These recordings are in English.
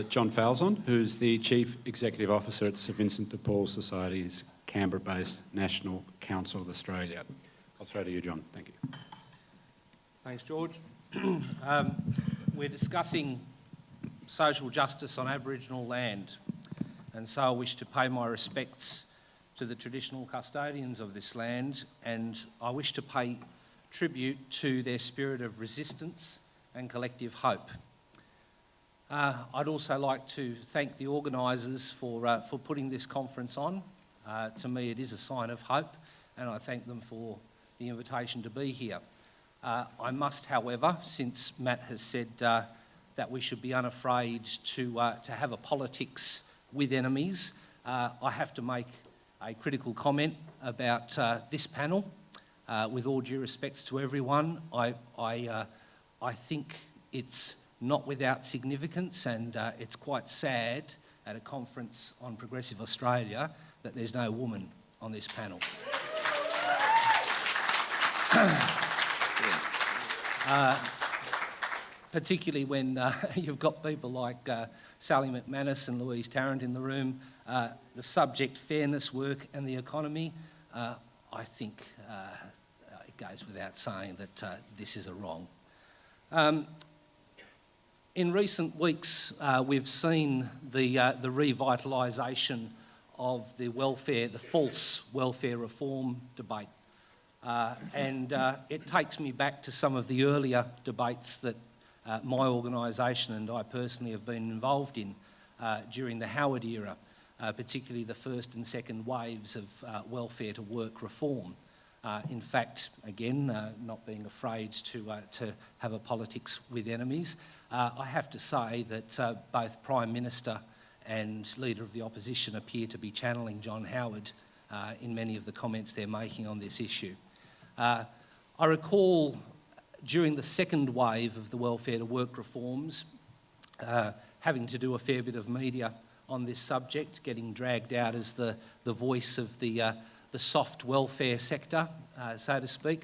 John Falzon, who's the Chief Executive Officer at Sir Vincent de Paul Society's Canberra-based National Council of Australia. I'll throw to you, John. Thank you. Thanks, George. We're discussing social justice on Aboriginal land, and so I wish to pay my respects to the traditional custodians of this land, and I wish to pay tribute to their spirit of resistance and collective hope. I'd also like to thank the organisers for putting this conference on. To me, it is a sign of hope, and I thank them for the invitation to be here. I must, however, since Matt has said that we should be unafraid to have a politics with enemies, I have to make a critical comment about this panel. With all due respects to everyone, I think it's not without significance, and it's quite sad at a conference on Progressive Australia that there's no woman on this panel. Particularly when you've got people like Sally McManus and Louise Tarrant in the room. The subject, fairness, work and the economy, I think it goes without saying that this is a wrong. In recent weeks, we've seen the revitalisation of the false welfare reform debate. And it takes me back to some of the earlier debates that my organisation and I personally have been involved in during the Howard era, particularly the first and second waves of welfare to work reform. In fact, again, not being afraid to have a politics with enemies, I have to say that both Prime Minister and Leader of the Opposition appear to be channeling John Howard in many of the comments they're making on this issue. I recall during the second wave of the welfare to work reforms, having to do a fair bit of media on this subject, getting dragged out as the voice of the soft welfare sector, so to speak.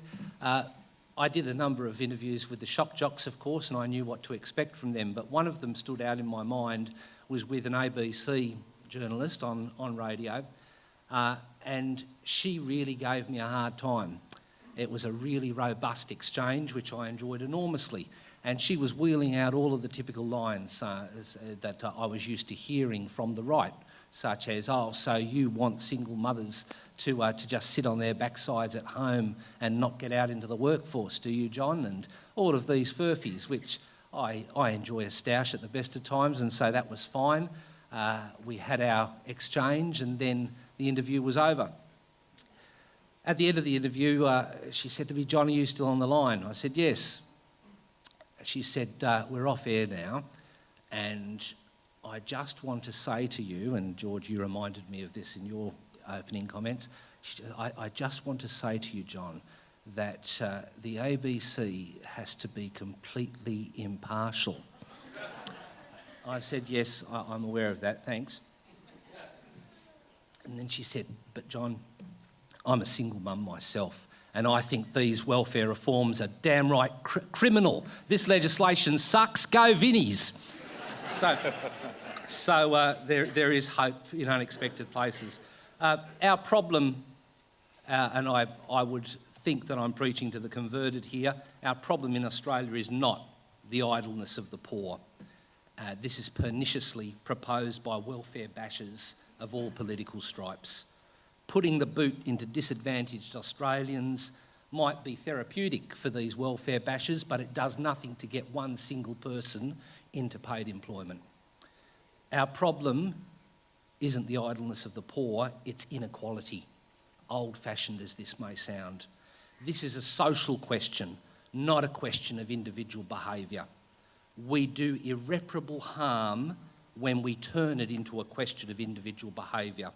I did a number of interviews with the shock jocks, of course, and I knew what to expect from them, but one of them stood out in my mind was with an ABC journalist on radio, and she really gave me a hard time. It was a really robust exchange, which I enjoyed enormously, and she was wheeling out all of the typical lines that I was used to hearing from the right, such as, oh, so you want single mothers to just sit on their backsides at home and not get out into the workforce, do you, John? And all of these furfies, which I enjoy a stoush at the best of times, and so that was fine. We had our exchange, and then the interview was over. At the end of the interview, she said to me, John, are you still on the line? I said, yes. She said, we're off air now, and I just want to say to you, and George, you reminded me of this in your opening comments, I just want to say to you, John, that the ABC has to be completely impartial. I said, yes, I'm aware of that, thanks. And then she said, but John, I'm a single mum myself, and I think these welfare reforms are damn right criminal. This legislation sucks, go Vinnies. So there is hope in unexpected places. Our problem, and I would think that I'm preaching to the converted here, our problem in Australia is not the idleness of the poor. This is perniciously proposed by welfare bashers of all political stripes. Putting the boot into disadvantaged Australians might be therapeutic for these welfare bashers, but it does nothing to get one single person into paid employment. Our problem isn't the idleness of the poor, it's inequality, old-fashioned as this may sound. This is a social question, not a question of individual behaviour. We do irreparable harm when we turn it into a question of individual behaviour,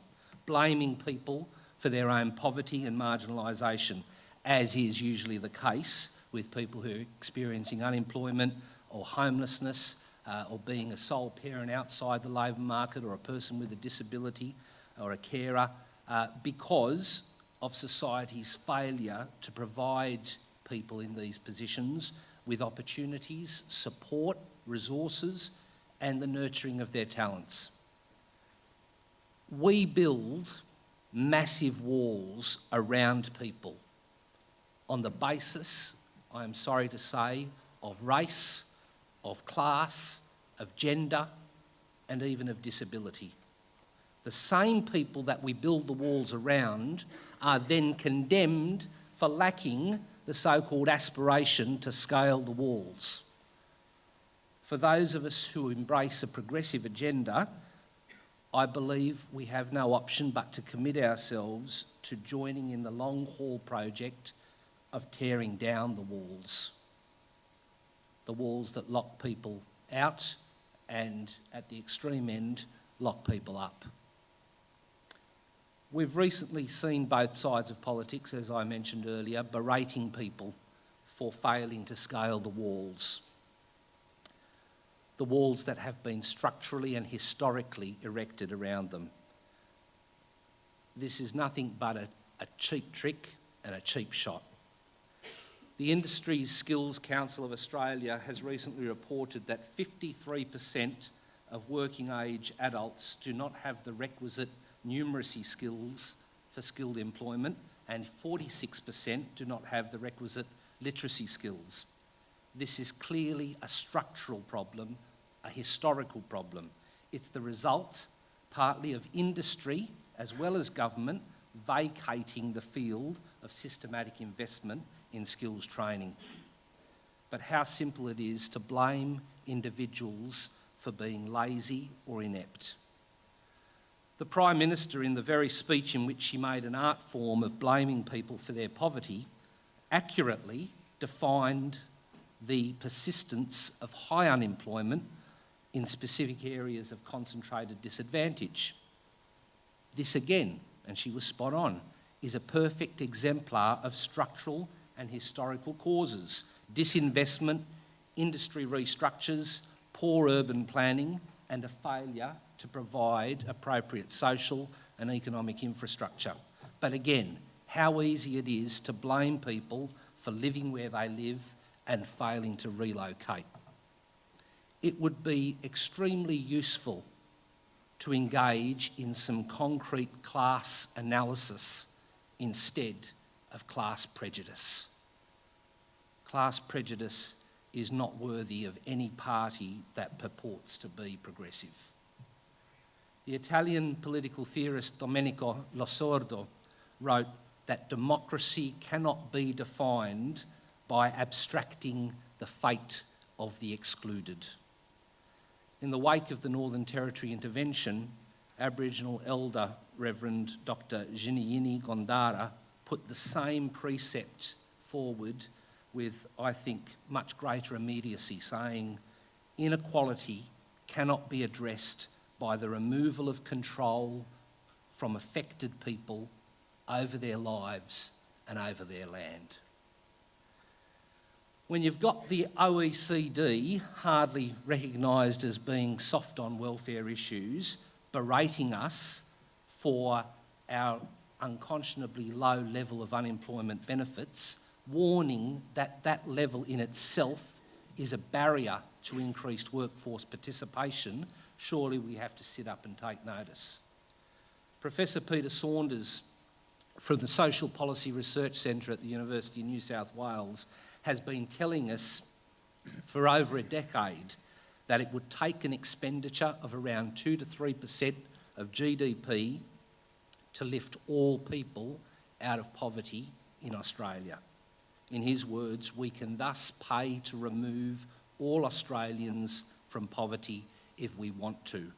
blaming people for their own poverty and marginalisation, as is usually the case with people who are experiencing unemployment or homelessness, or being a sole parent outside the labour market, or a person with a disability or a carer, because of society's failure to provide people in these positions with opportunities, support, resources and the nurturing of their talents. We build massive walls around people on the basis, I am sorry to say, of race, of class, of gender, and even of disability. The same people that we build the walls around are then condemned for lacking the so-called aspiration to scale the walls. For those of us who embrace a progressive agenda, I believe we have no option but to commit ourselves to joining in the long-haul project of tearing down the walls that lock people out and, at the extreme end, lock people up. We've recently seen both sides of politics, as I mentioned earlier, berating people for failing to scale the walls that have been structurally and historically erected around them. This is nothing but a cheap trick and a cheap shot. The Industries Skills Council of Australia has recently reported that 53% of working age adults do not have the requisite numeracy skills for skilled employment, and 46% do not have the requisite literacy skills. This is clearly a structural problem, a historical problem. It's the result partly of industry as well as government vacating the field of systematic investment in skills training. But how simple it is to blame individuals for being lazy or inept. The Prime Minister, in the very speech in which she made an art form of blaming people for their poverty, accurately defined the persistence of high unemployment in specific areas of concentrated disadvantage. This again, and she was spot on, is a perfect exemplar of structural and historical causes: disinvestment, industry restructures, poor urban planning, and a failure to provide appropriate social and economic infrastructure. But again, how easy it is to blame people for living where they live and failing to relocate. It would be extremely useful to engage in some concrete class analysis instead of class prejudice. Class prejudice is not worthy of any party that purports to be progressive. The Italian political theorist Domenico Losordo wrote that democracy cannot be defined by abstracting the fate of the excluded. In the wake of the Northern Territory intervention, Aboriginal elder Reverend Dr. Giniyini Gondara put the same precept forward with, I think, much greater immediacy, saying, inequality cannot be addressed by the removal of control from affected people over their lives and over their land. When you've got the OECD, hardly recognised as being soft on welfare issues, berating us for our unconscionably low level of unemployment benefits, warning that that level in itself is a barrier to increased workforce participation, surely we have to sit up and take notice. Professor Peter Saunders from the Social Policy Research Centre at the University of New South Wales has been telling us for over a decade that it would take an expenditure of around 2 to 3% of GDP to lift all people out of poverty in Australia. In his words, we can thus pay to remove all Australians from poverty if we want to.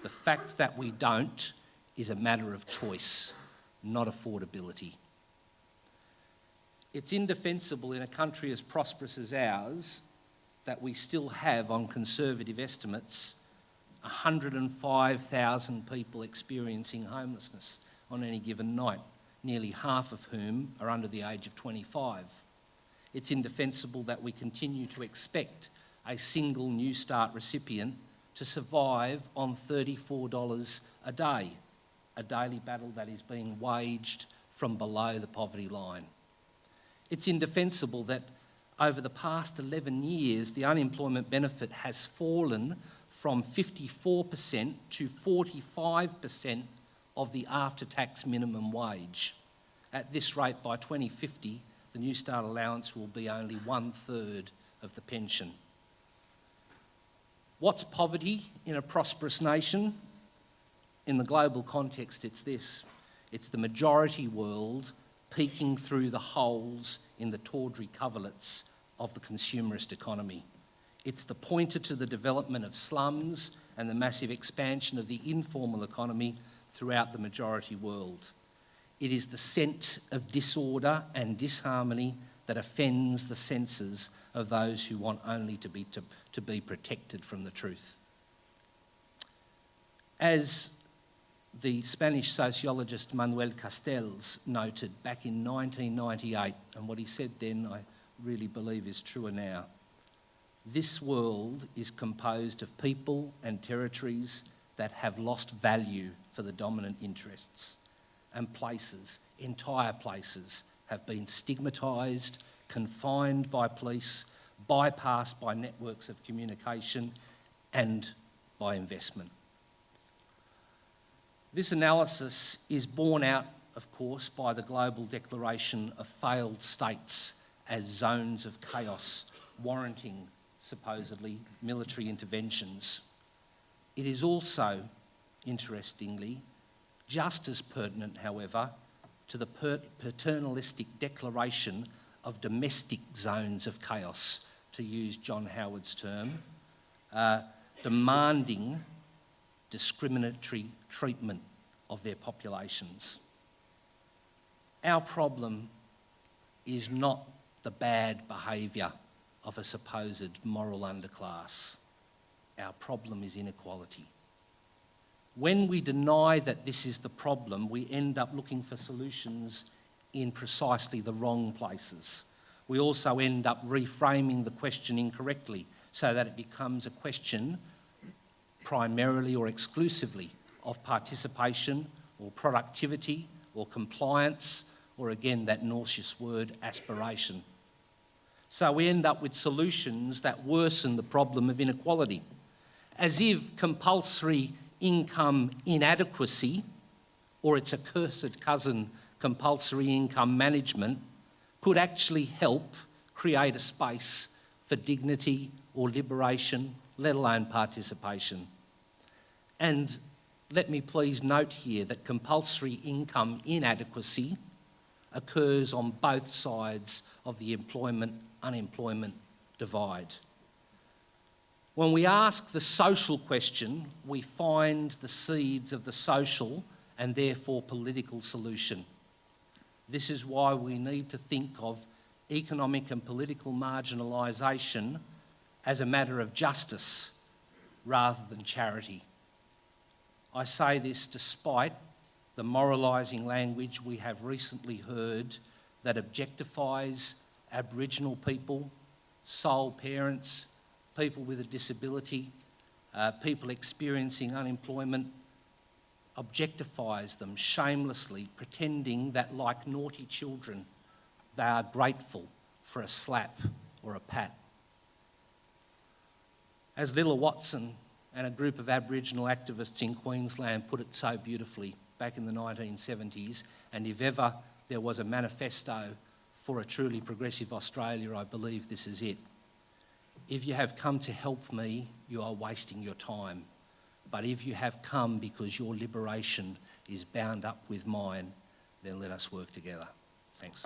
The fact that we don't is a matter of choice, not affordability. It's indefensible in a country as prosperous as ours that we still have, on conservative estimates, 105,000 people experiencing homelessness on any given night, nearly half of whom are under the age of 25. It's indefensible that we continue to expect a single New Start recipient to survive on $34 a day, a daily battle that is being waged from below the poverty line. It's indefensible that over the past 11 years, the unemployment benefit has fallen from 54% to 45% of the after-tax minimum wage. At this rate, by 2050, the New Start allowance will be only 1/3 of the pension. What's poverty in a prosperous nation? In the global context, it's this. It's the majority world peeking through the holes in the tawdry coverlets of the consumerist economy. It's the pointer to the development of slums and the massive expansion of the informal economy throughout the majority world. It is the scent of disorder and disharmony that offends the senses of those who want only to be protected from the truth. As the Spanish sociologist Manuel Castells noted back in 1998, and what he said then I really believe is truer now, this world is composed of people and territories that have lost value for the dominant interests, and places, entire places, have been stigmatised, confined by police, bypassed by networks of communication and by investment. This analysis is borne out, of course, by the global declaration of failed states as zones of chaos, warranting, supposedly, military interventions. It is also, interestingly, just as pertinent, however, to the paternalistic declaration of domestic zones of chaos, to use John Howard's term, demanding discriminatory treatment of their populations. Our problem is not the bad behaviour of a supposed moral underclass. Our problem is inequality. When we deny that this is the problem, we end up looking for solutions in precisely the wrong places. We also end up reframing the question incorrectly so that it becomes a question primarily or exclusively of participation or productivity or compliance or, again, that nauseous word, aspiration. So we end up with solutions that worsen the problem of inequality, as if compulsory income inadequacy, or its accursed cousin, compulsory income management, could actually help create a space for dignity or liberation, let alone participation. And let me please note here that compulsory income inadequacy occurs on both sides of the employment-unemployment divide. When we ask the social question, we find the seeds of the social and therefore political solution. This is why we need to think of economic and political marginalisation as a matter of justice rather than charity. I say this despite the moralising language we have recently heard that objectifies Aboriginal people, sole parents, people with a disability, people experiencing unemployment, objectifies them shamelessly, pretending that, like naughty children, they are grateful for a slap or a pat. As Lilla Watson and a group of Aboriginal activists in Queensland put it so beautifully back in the 1970s, and if ever there was a manifesto for a truly progressive Australia, I believe this is it. If you have come to help me, you are wasting your time. But if you have come because your liberation is bound up with mine, then let us work together. Thanks.